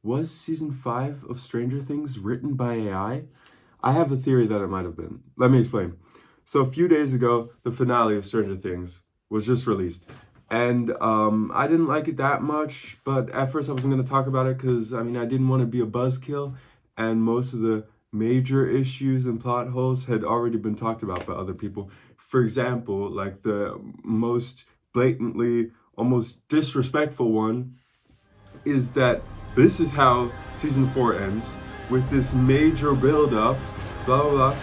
was season 5 of Stranger Things written by AI? I have a theory that it might have been. Let me explain. So a few days ago, the finale of Stranger Things was just released. And I didn't like it that much, but at first I wasn't going to talk about it because, I didn't want to be a buzzkill. And most of the major issues and plot holes had already been talked about by other people. For example, like the most blatantly, almost disrespectful one is that this is how season 4 ends, with this major build-up, blah blah blah.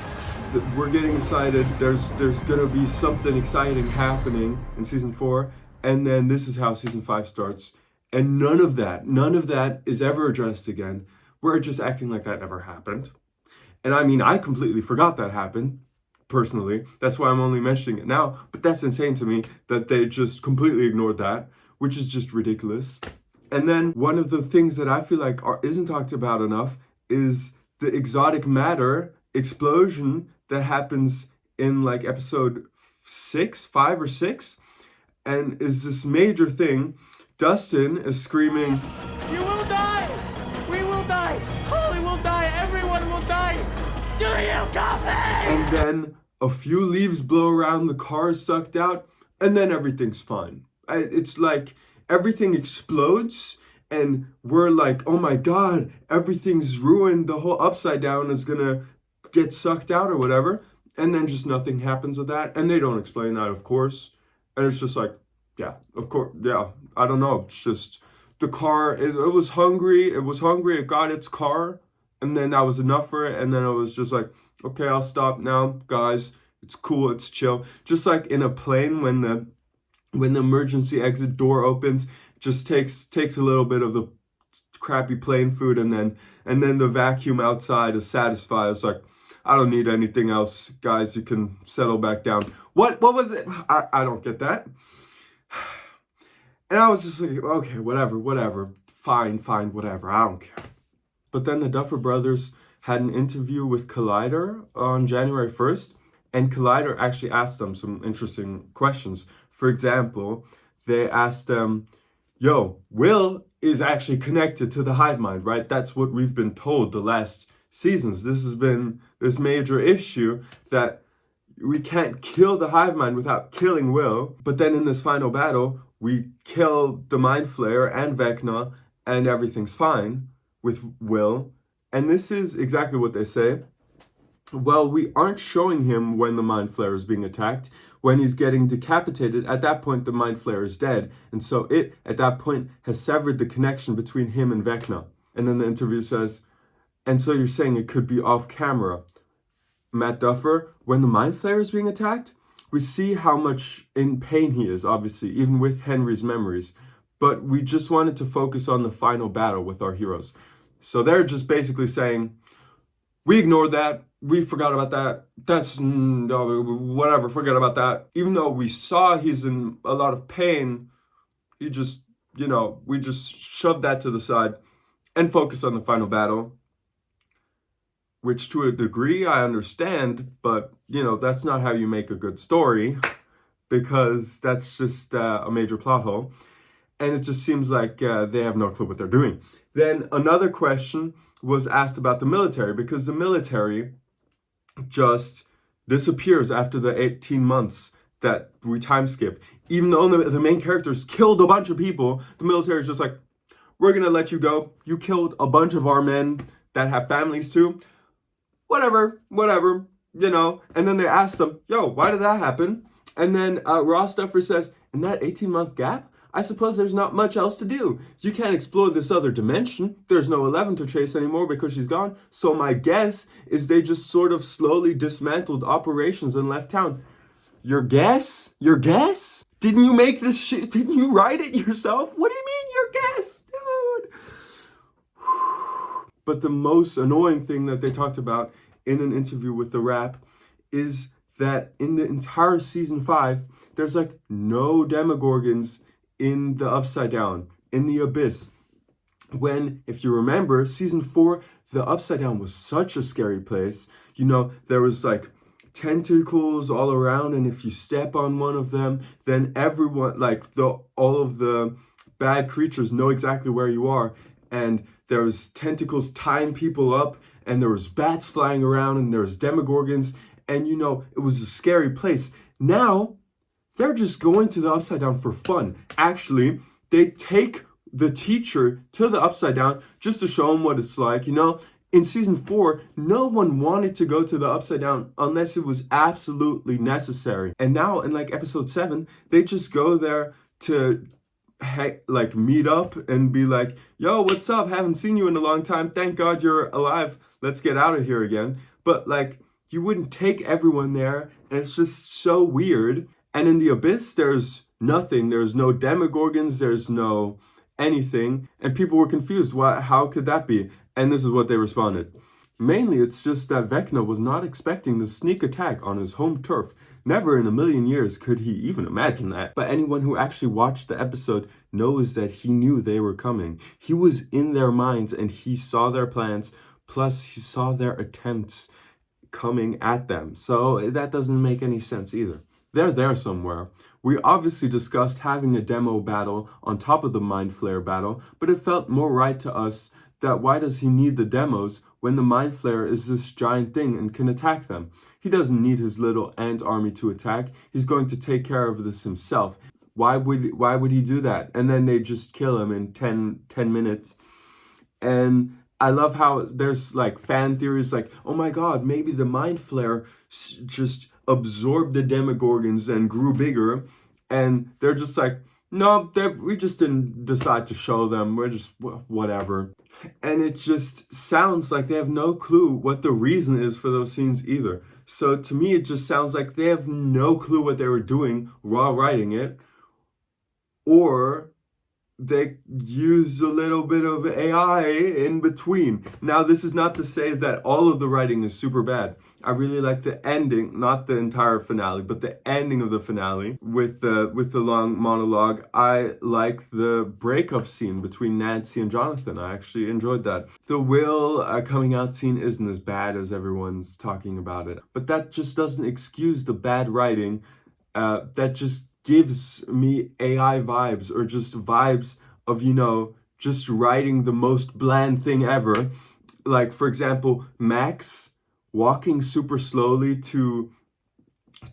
We're getting excited. There's gonna be something exciting happening in season 4, and then this is how season 5 starts, and none of that is ever addressed again. We're just acting like that never happened, and I completely forgot that happened. Personally, that's why I'm only mentioning it now. But that's insane to me that they just completely ignored that, which is just ridiculous. And then one of the things that I feel like isn't talked about enough is the exotic matter explosion that happens in like episode 5 or 6, and is this major thing. Dustin is screaming, "You will die! We will die! Holly will die! Everyone will die! Do you copy?" And then a few leaves blow around, the car is sucked out, and then everything's fine. It's like everything explodes, and we're like, oh my god, everything's ruined. The whole Upside Down is gonna get sucked out or whatever. And then just nothing happens with that. And they don't explain that, of course. And it's just like, yeah, of course, yeah, I don't know. It's just the car, it was hungry. It got its car. And then that was enough for it. And then it was just like, okay, I'll stop now, guys. It's cool, it's chill. Just like in a plane when the emergency exit door opens, just takes a little bit of the crappy plane food, and then the vacuum outside is satisfied. It's like, I don't need anything else, guys. You can settle back down. What was it? I don't get that. And I was just like, okay, whatever. Fine, whatever. I don't care. But then the Duffer Brothers had an interview with Collider on January 1st, and Collider actually asked them some interesting questions. For example, they asked them, Will is actually connected to the hive mind, right? That's what we've been told the last seasons. This has been this major issue that we can't kill the hive mind without killing Will. But then in this final battle, we kill the Mind Flayer and Vecna, and everything's fine with Will. And this is exactly what they say. Well, we aren't showing him when the Mind Flayer is being attacked. When he's getting decapitated, at that point, the Mind Flayer is dead. And so it, at that point, has severed the connection between him and Vecna. And then the interview says, and so you're saying it could be off camera. Matt Duffer, when the Mind Flayer is being attacked, we see how much in pain he is, obviously, even with Henry's memories. But we just wanted to focus on the final battle with our heroes. So they're just basically saying, we ignored that. We forgot about that. That's whatever, forget about that. Even though we saw he's in a lot of pain, we just shoved that to the side and focused on the final battle. Which to a degree I understand, but that's not how you make a good story, because that's just a major plot hole. And it just seems like they have no clue what they're doing. Then another question was asked about the military, because the military just disappears after the 18 months that we time skip. Even though the main characters killed a bunch of people, the military is just like, we're gonna let you go. You killed a bunch of our men that have families too. Whatever, And then they asked them, why did that happen? And then Ross Duffer says, in that 18-month gap, I suppose there's not much else to do. You can't explore this other dimension. There's no 11 to chase anymore because she's gone. So my guess is they just sort of slowly dismantled operations and left town. Your guess? Didn't you make this shit? Didn't you write it yourself? What do you mean your guess, dude? But the most annoying thing that they talked about in an interview with The Wrap is that in the entire season 5, there's like no Demogorgons in the Upside Down, in the Abyss. When, if you remember, season 4, the Upside Down was such a scary place. There was like tentacles all around, and if you step on one of them, then everyone, all of the bad creatures know exactly where you are. And there was tentacles tying people up, and there was bats flying around, and there was demogorgons, and you know, it was a scary place. Now, they're just going to the Upside Down for fun. Actually, they take the teacher to the Upside Down just to show him what it's like. You know, in season 4, no one wanted to go to the Upside Down unless it was absolutely necessary. And now in like episode 7, they just go there to like meet up and be like, yo, what's up? Haven't seen you in a long time. Thank God you're alive. Let's get out of here again. But like, you wouldn't take everyone there, and it's just so weird. And in the Abyss, there's nothing. There's no demogorgons. There's no anything. And people were confused. How could that be? And this is what they responded. Mainly, it's just that Vecna was not expecting the sneak attack on his home turf. Never in a million years could he even imagine that. But anyone who actually watched the episode knows that he knew they were coming. He was in their minds, and he saw their plans. Plus, he saw their attempts coming at them. So that doesn't make any sense either. They're there somewhere. We obviously discussed having a demo battle on top of the Mind Flayer battle, but it felt more right to us that why does he need the demos when the Mind Flayer is this giant thing and can attack them? He doesn't need his little ant army to attack. He's going to take care of this himself. Why would he do that? And then they just kill him in 10 minutes. And I love how there's like fan theories like, oh my God, maybe the Mind Flayer just absorbed the demogorgons and grew bigger. And they're just like, no, we just didn't decide to show them. We're just whatever. And it just sounds like they have no clue what the reason is for those scenes either. So to me, it just sounds like they have no clue what they were doing while writing it. Or they use a little bit of AI in between. Now, this is not to say that all of the writing is super bad. I really like the ending, not the entire finale, but the ending of the finale with the long monologue. I like the breakup scene between Nancy and Jonathan. I actually enjoyed that. The Will coming out scene isn't as bad as everyone's talking about it, but that just doesn't excuse the bad writing. That just gives me AI vibes, or just vibes of, you know, just writing the most bland thing ever. Like, for example, Max walking super slowly to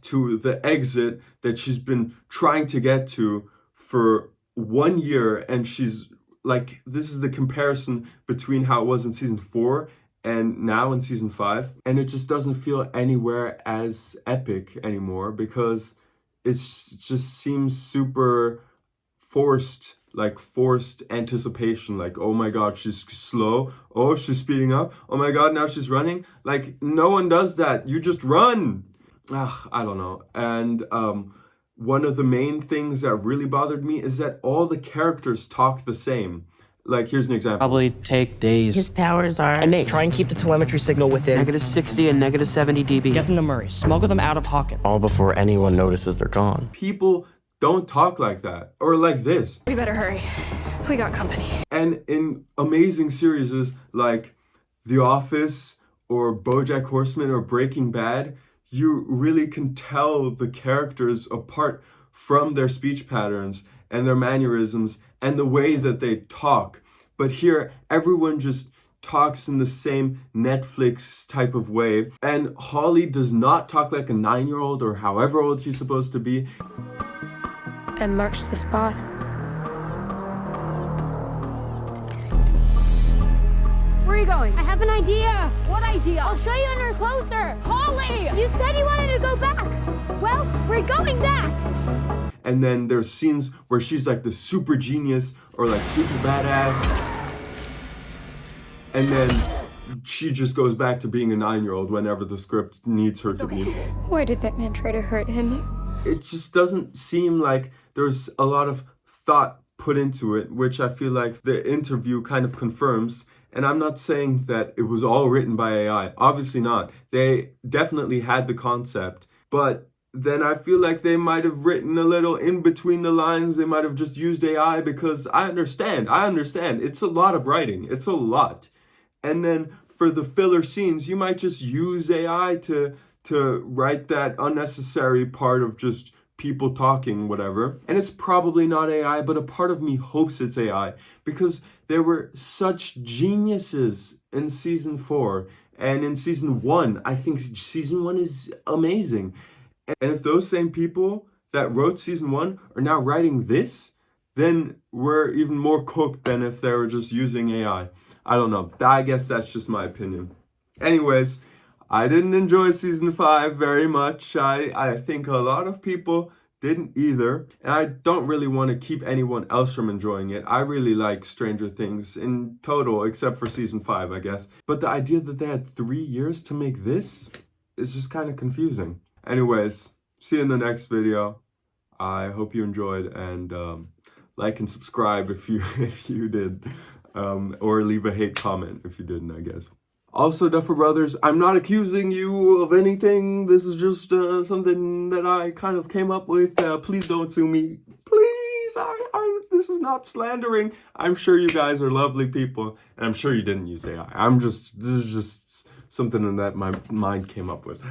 the exit that she's been trying to get to for 1 year, and she's like, this is the comparison between how it was in season 4 and now in season 5, and it just doesn't feel anywhere as epic anymore because it just seems super forced, like forced anticipation. Like, oh my God, she's slow. Oh, she's speeding up. Oh my God, now she's running. Like, no one does that. You just run. I don't know. And one of the main things that really bothered me is that all the characters talk the same. Like, here's an example. Probably take days. His powers are... And Nate, try and keep the telemetry signal within... -60 and -70 dB. Get them to Murray. Smuggle them out of Hawkins. All before anyone notices they're gone. People don't talk like that. Or like this. We better hurry. We got company. And in amazing series like The Office or BoJack Horseman or Breaking Bad, you really can tell the characters apart from their speech patterns and their mannerisms and the way that they talk. But here, everyone just talks in the same Netflix type of way. And Holly does not talk like a 9-year-old or however old she's supposed to be. And march the spot. Where are you going? I have an idea. What idea? I'll show you when we're closer. Holly! You said you wanted to go back. Well, we're going back. And then there's scenes where she's like the super genius or like super badass. And then she just goes back to being a 9-year-old whenever the script needs her to be. Why did that man try to hurt him? It just doesn't seem like there's a lot of thought put into it, which I feel like the interview kind of confirms. And I'm not saying that it was all written by AI. Obviously not. They definitely had the concept, but then I feel like they might have written a little in between the lines. They might have just used AI because I understand. It's a lot of writing. It's a lot. And then for the filler scenes, you might just use AI to write that unnecessary part of just people talking, whatever. And it's probably not AI, but a part of me hopes it's AI because there were such geniuses in season 4. And in season 1, I think season 1 is amazing. And if those same people that wrote season 1 are now writing this, then we're even more cooked than if they were just using AI. I don't know. I guess that's just my opinion. Anyways, I didn't enjoy season 5 very much. I think a lot of people didn't either. And I don't really want to keep anyone else from enjoying it. I really like Stranger Things in total, except for season 5, I guess. But the idea that they had 3 years to make this is just kind of confusing. Anyways, see you in the next video. I hope you enjoyed, and like and subscribe if you did, or leave a hate comment if you didn't, I guess. Also, Duffer Brothers, I'm not accusing you of anything. This is just something that I kind of came up with. Please don't sue me. Please, this is not slandering. I'm sure you guys are lovely people, and I'm sure you didn't use AI. This is just something that my mind came up with.